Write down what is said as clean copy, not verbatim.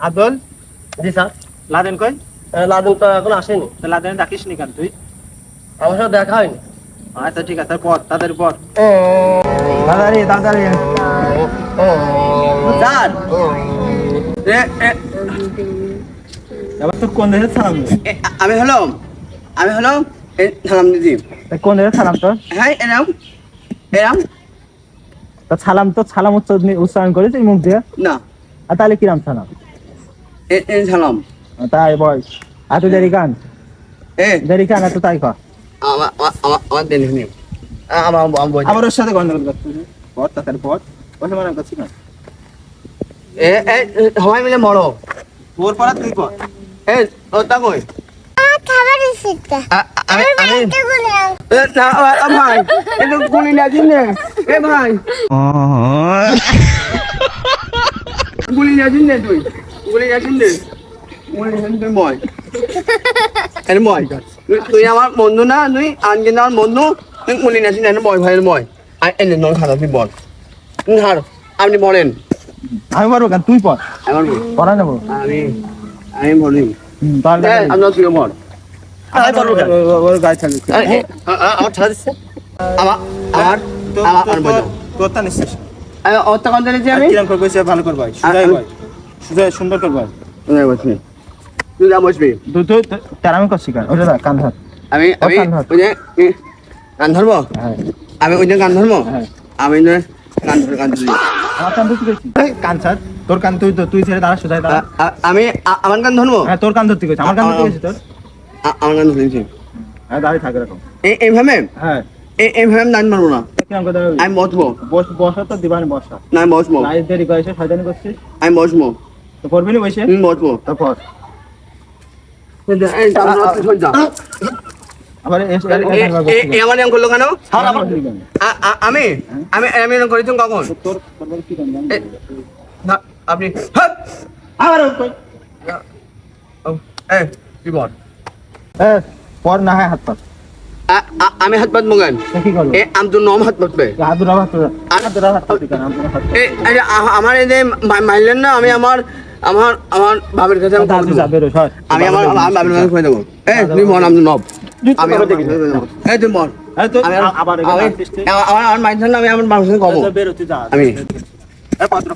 আব্দুল, জি sir. Laden কই? Laden তো এখন আসেনি। লাদেন ডাকিস নি কেন তুই? আমার সাথে দেখা হয়নি। আচ্ছা ঠিক আছে, পর তাদের পর। দাদারি দাদারি স্যার এবার তো কোন দেশে সালাম? আমি হলো সালাম দিদি। কোন দেশে সালাম তোর? হ্যাঁ এরাম তা সালাম তো সালাম উচ্চারণ করেছিস মুখ দিয়ে? না আর তাহলে কিরাম সালাম? সালাম তাই বয়স এত দেরি কান? দেরি কান এত তাই কর। আমার দেন আমার আবার ওর সাথে গন্ডগোল করছিস? পর তাদের পর ওখানে মনে করছিস না? সবাই মিলে মরো। তোর পর তুই পর। ওটা কই খাবার দিতে আমি না ভাই এটা গুলি না দিন ভাই গুলি না দিন তুই গুলি না দিন তুই ময় তুই আমার বন্ধু না, তুই আনকেন আমার বন্ধু, তুই গুলি না দিন ময় ভাইয়ের ময় আর এনে নয় খাতা তুই বল হার আপনি বলেন। আমি পারবো কেন? তুই পর। আমার পড়া নেবো আমি বলি তাহলে আপনার ছিল বল ওর গায়ে ছাড়ি। আমার ছাড়া দিচ্ছে আমার আমার তোর তা নিশ্চিত আমি অর্থ কত নিয়েছি আমি কিরম করবো সে ভালো করবো, সুজাই ভাই সুজা সুন্দর করবো। বসবি তুই যা বসবি তুই তুই তেরামি করছি কেন? ওটা কান ধর। আমি আমি ওই যে গান ধরবো, হ্যাঁ আমি ওই যে গান ধরবো, হ্যাঁ আমি গান ধরে আমার কান ধরতে গেছি। কান ছাড় তোর কান, তুই তুই ছেড়ে দাঁড়া সোজাই দাঁড়া। আমি আমার গান ধরবো, হ্যাঁ তোর কান ধরতে গেছি, আমার কান ধরতে গেছি তোর। আমার গান ধরেছি হ্যাঁ দাঁড়িয়ে থাকে এরকম। এইভাবে হ্যাঁ এইভাবে আমি গান মারবো না, কিরম করে আমি বসবো বসা তো দিবানি বসা না, আমি বসবো লাইট দেরি করেছে শয়তানি করছিস আমি বসবো তো করবি না বসে? বসবো তারপর আবার আমার নাম করলো কেন? আমি আমি আমি করেছি কখন? তোর কি গান আপনি আবার কি বল পর না হয় হাত পা আমি হাত পাত মগান কি করবো? আমি তো নম হাত পাতবে আদুরা হাত আদুরা হাত পাতি কেন? আদুরা হাত আমার এই যে মাইলেন না, আমি আমার আমার আমার বাবার কাছে আমি দাদু যাবে রে সর। আমি আমার বাবার কাছে কই দেবো তুই মন আমি নব আমি তুই মন এই তো আমি আবার আমার মাইলেন না, আমি আমার বাবার কাছে কব বের হতে যা আমি এ পাত্র